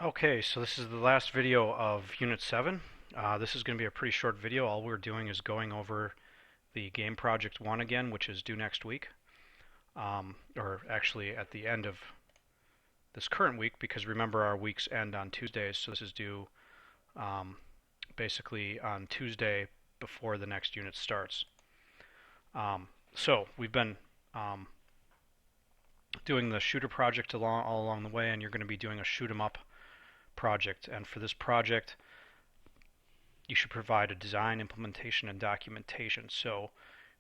Okay, so this is the last video of Unit 7. This is going to be a pretty short video. All we're doing is going over the game project 1 again, which is due next week. Or actually at the end of this current week, because remember our weeks end on Tuesdays, so this is due basically on Tuesday before the next unit starts. So we've been doing the shooter project all along the way, and you're going to be doing a shoot 'em up project. And for this project, you should provide a design, implementation, and documentation. So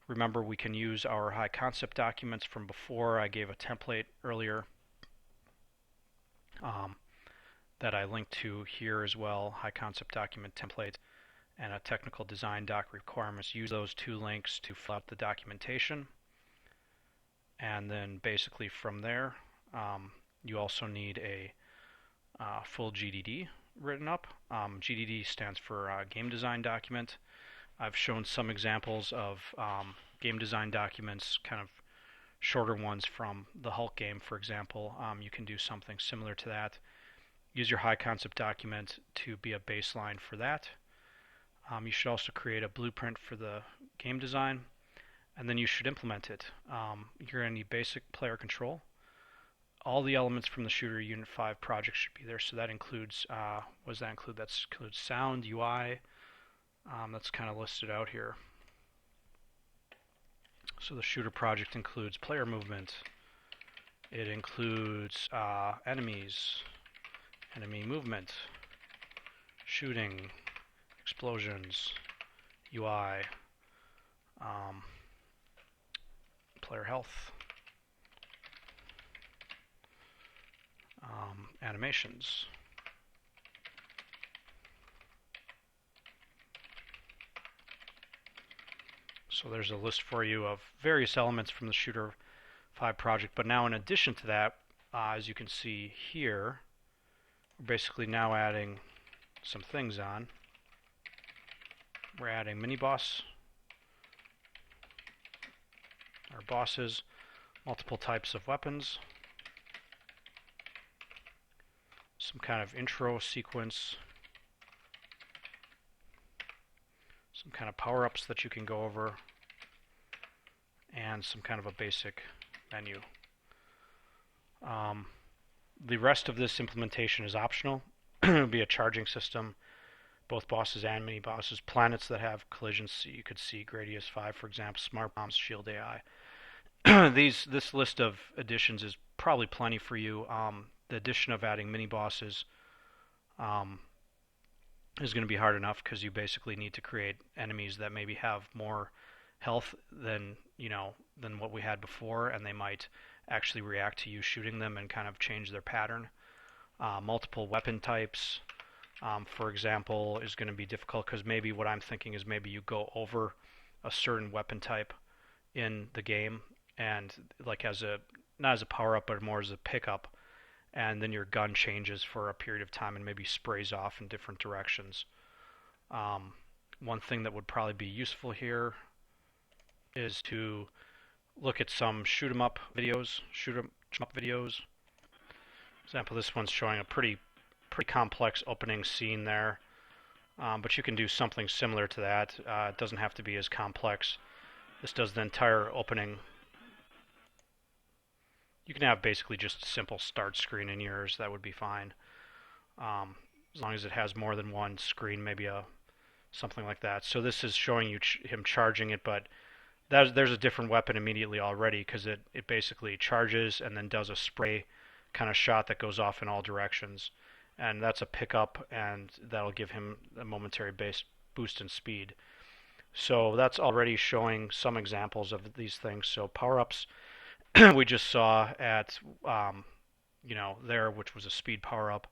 remember, we can use our high concept documents from before. I gave a template earlier that I linked to here as well, high concept document template and a technical design doc requirements. Use those two links to fill out the documentation. And then basically from there, you also need a full GDD written up. GDD stands for Game Design Document. I've shown some examples of game design documents, kind of shorter ones from the Hulk game, for example. You can do something similar to that. Use your high concept document to be a baseline for that. You should also create a blueprint for the game design, and then you should implement it. You're going to need basic player control. All the elements from the Shooter Unit 5 project should be there. So that includes, what does that include? That includes sound, UI. That's kind of listed out here. So the Shooter project includes player movement. It includes enemies, enemy movement, shooting, explosions, UI, player health, animations. So there's a list for you of various elements from the Shooter 5 project. But now in addition to that, as you can see here, we're basically now adding some things on. We're adding mini-boss, our bosses, multiple types of weapons, some kind of intro sequence, some kind of power-ups that you can go over, and some kind of a basic menu. The rest of this implementation is optional. It will be a charging system, both bosses and mini-bosses, planets that have collisions. So you could see Gradius 5, for example, smart bombs, shield AI. This list of additions is probably plenty for you. The addition of adding mini-bosses is going to be hard enough because you basically need to create enemies that maybe have more health than what we had before, and they might actually react to you shooting them and kind of change their pattern. Multiple weapon types, for example, is going to be difficult because maybe what I'm thinking is maybe you go over a certain weapon type in the game, and like not as a power-up, but more as a pickup, and then your gun changes for a period of time and maybe sprays off in different directions. One thing that would probably be useful here is to look at some shoot 'em up videos. For example, this one's showing a pretty complex opening scene there, but you can do something similar to that. It doesn't have to be as complex. This does the entire opening. You can have basically just a simple start screen in yours. That would be fine. As long as it has more than one screen, maybe something like that. So this is showing you him charging it, but there's a different weapon immediately already because it basically charges and then does a spray kind of shot that goes off in all directions. And that's a pickup, and that'll give him a momentary boost in speed. So that's already showing some examples of these things. So power-ups we just saw at there, which was a speed power-up,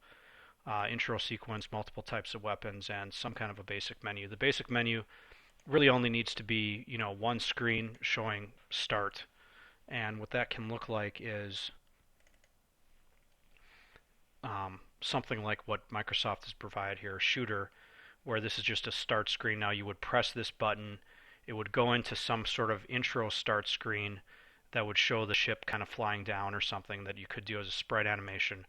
intro sequence, multiple types of weapons, and some kind of a basic menu. The basic menu really only needs to be one screen showing start, and what that can look like is something like what Microsoft has provided here, Shooter, where this is just a start screen. Now you would press this button, it would go into some sort of intro start screen that would show the ship kind of flying down or something that you could do as a sprite animation.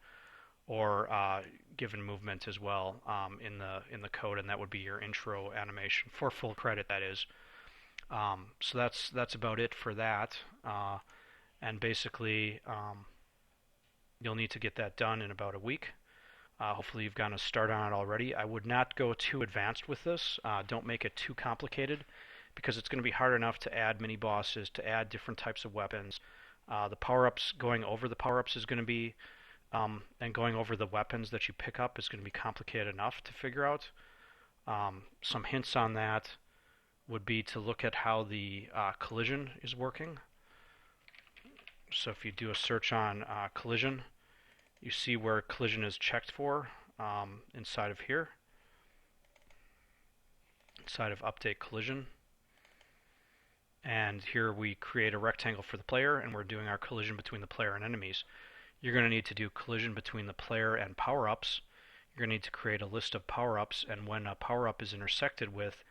or given movement as well in the code, and that would be your intro animation for full credit, that is. So that's about it for that, and basically you'll need to get that done in about a week. Hopefully you've gotten a start on it already. I would not go too advanced with this. Don't make it too complicated, because it's going to be hard enough to add mini bosses, to add different types of weapons. The power-ups, going over the power-ups is going to be, and going over the weapons that you pick up is going to be complicated enough to figure out. Some hints on that would be to look at how the collision is working. So if you do a search on collision, you see where collision is checked for inside of here, inside of update collision. And here we create a rectangle for the player, and we're doing our collision between the player and enemies. You're going to need to do collision between the player and power-ups. You're going to need to create a list of power-ups, and when a power-up is intersected with,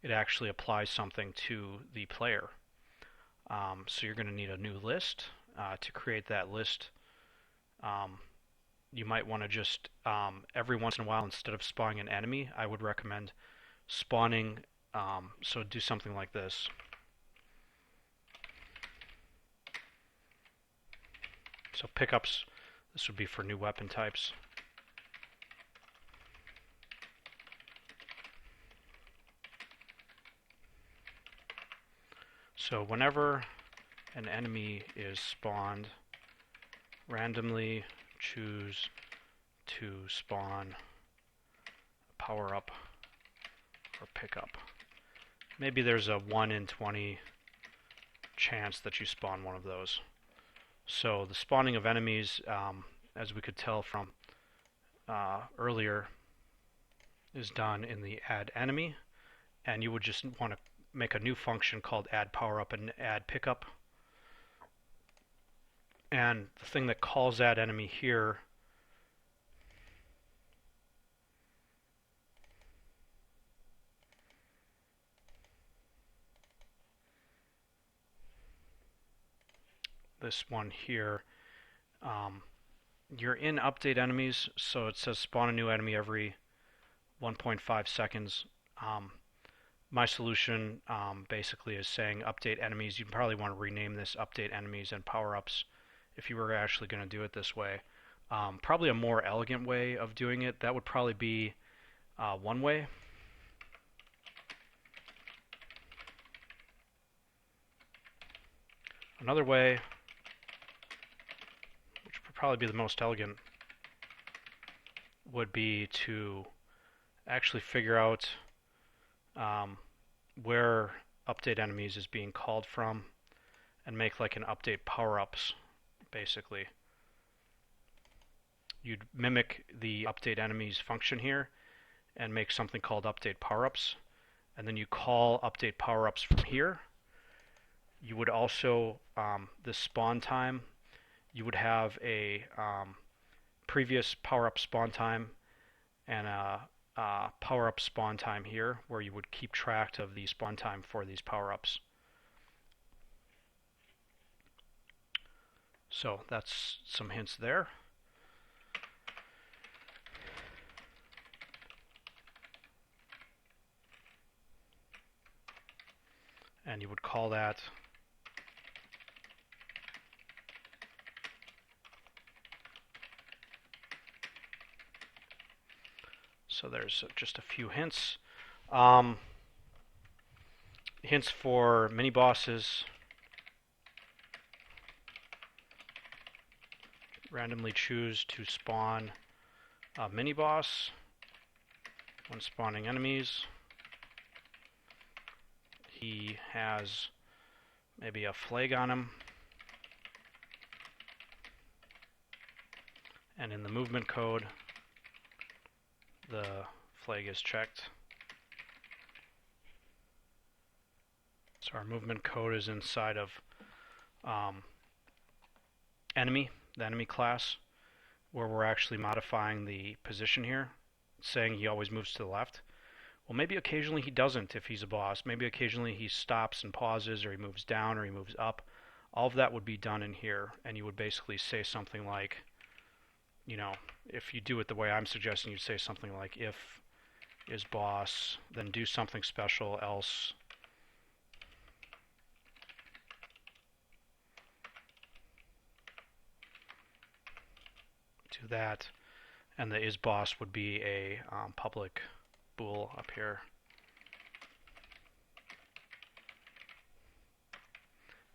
it actually applies something to the player. So you're going to need a new list. To create that list, you might want to just, every once in a while, instead of spawning an enemy, I would recommend spawning, so do something like this. So pickups, this would be for new weapon types. So whenever an enemy is spawned, randomly choose to spawn a power-up or pickup. Maybe there's a 1 in 20 chance that you spawn one of those. So the spawning of enemies, as we could tell from earlier, is done in the add enemy, and you would just want to make a new function called add power up and add pickup. And the thing that calls add enemy here this one here, you're in update enemies, so it says spawn a new enemy every 1.5 seconds. My solution basically is saying update enemies. You probably want to rename this update enemies and power-ups if you were actually going to do it this way. Probably a more elegant way of doing it, that would probably be one way. Another way, which would probably be the most elegant, would be to actually figure out where update enemies is being called from and make like an update power-ups, basically. You'd mimic the update enemies function here and make something called update power-ups, and then you call update power-ups from here. You would also, this spawn time, you would have a previous power-up spawn time and a power-up spawn time here, where you would keep track of the spawn time for these power-ups. So that's some hints there. And you would call that so there's just a few hints. Hints for mini bosses. Randomly choose to spawn a mini boss when spawning enemies. He has maybe a flag on him, and in the movement code the flag is checked. So our movement code is inside of enemy, the enemy class, where we're actually modifying the position here, saying he always moves to the left. Well, maybe occasionally he doesn't if he's a boss. Maybe occasionally he stops and pauses, or he moves down, or he moves up. All of that would be done in here, and you would basically say something like if you do it the way I'm suggesting, you'd say something like if is boss, then do something special, else do that, and the is boss would be a public bool up here.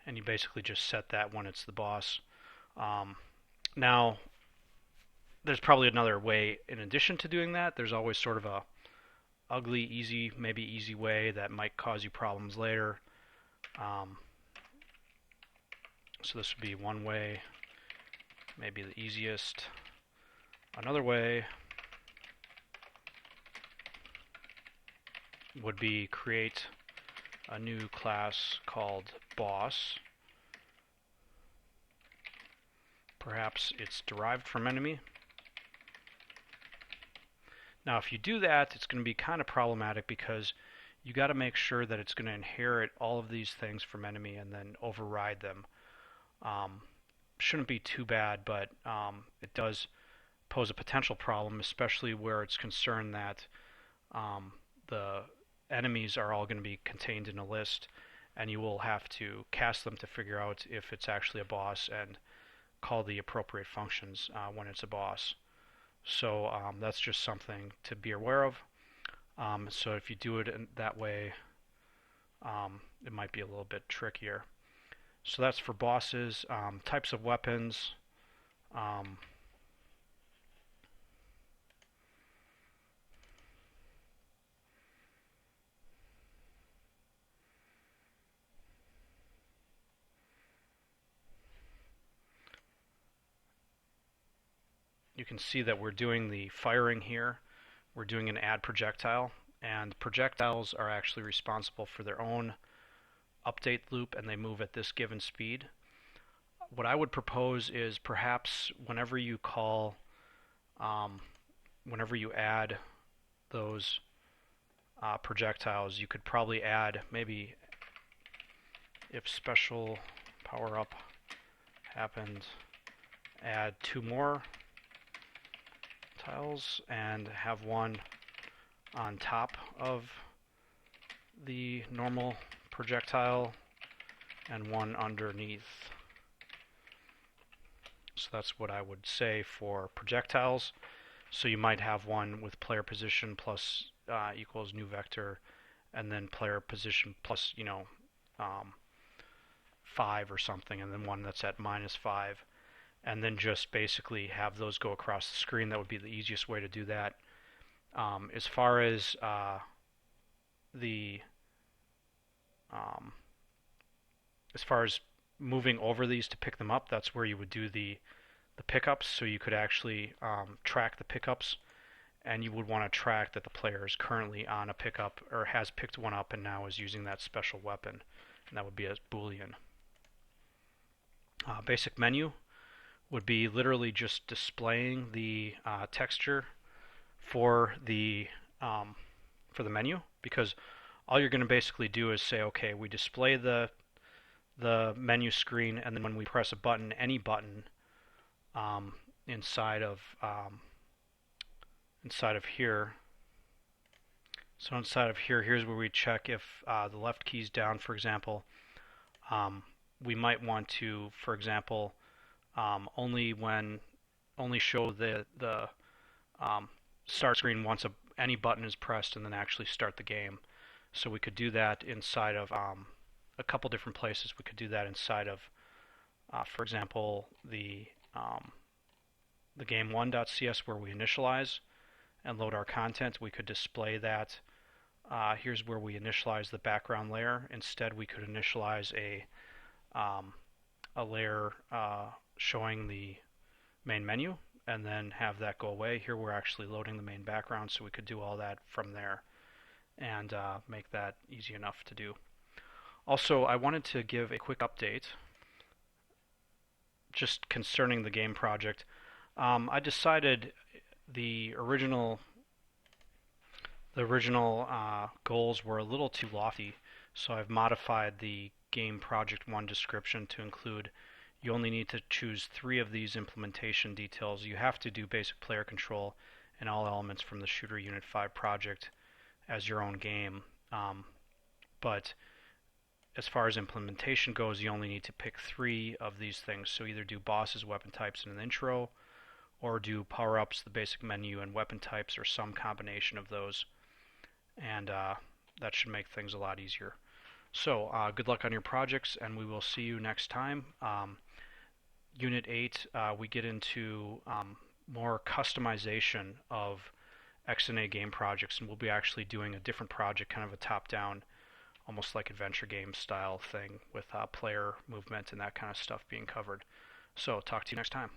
And you basically just set that when it's the boss. Now, there's probably another way in addition to doing that. There's always sort of a ugly, easy, maybe easy way that might cause you problems later. So this would be one way, maybe the easiest. Another way would be create a new class called boss. Perhaps it's derived from enemy. Now if you do that, it's going to be kind of problematic because you got to make sure that it's going to inherit all of these things from enemy and then override them. Shouldn't be too bad, but it does pose a potential problem, especially where it's concerned that the enemies are all going to be contained in a list, and you will have to cast them to figure out if it's actually a boss and call the appropriate functions when it's a boss. So that's just something to be aware of. So if you do it in that way, it might be a little bit trickier. So that's for bosses. Types of weapons. You can see that we're doing the firing here. We're doing an add projectile, and projectiles are actually responsible for their own update loop, and they move at this given speed. What I would propose is perhaps whenever you call, whenever you add those projectiles, you could probably add, maybe if special power up happened, add 2 more tiles and have one on top of the normal projectile and one underneath. So that's what I would say for projectiles. So you might have one with player position plus equals new vector, and then player position plus 5 or something, and then one that's at -5, and then just basically have those go across the screen. That would be the easiest way to do that. As far as moving over these to pick them up, that's where you would do the pickups. So you could actually track the pickups, and you would want to track that the player is currently on a pickup or has picked one up and now is using that special weapon, and that would be a Boolean. Basic menu would be literally just displaying the texture for the menu, because all you're going to basically do is say, okay, we display the menu screen, and then when we press a button, any button inside of here. So inside of here, here's where we check if the left key's down, for example. We might want to, for example, only show the start screen once any button is pressed, and then actually start the game. So we could do that inside of a couple different places. We could do that inside of, for example, the game1.cs, where we initialize and load our content. We could display that. Here's where we initialize the background layer. Instead, we could initialize a layer showing the main menu, and then have that go away. Here we're actually loading the main background, so we could do all that from there and make that easy enough to do. Also, I wanted to give a quick update just concerning the game project. I decided the original goals were a little too lofty, so I've modified the game project 1 description to include You only need to choose 3 of these implementation details. You have to do basic player control and all elements from the Shooter Unit 5 project as your own game. But as far as implementation goes, you only need to pick 3 of these things. So either do bosses, weapon types, and an intro, or do power-ups, the basic menu, and weapon types, or some combination of those. And that should make things a lot easier. So good luck on your projects, and we will see you next time. Unit 8, we get into more customization of XNA game projects, and we'll be actually doing a different project, kind of a top-down, almost like adventure game style thing with player movement and that kind of stuff being covered. So talk to you next time.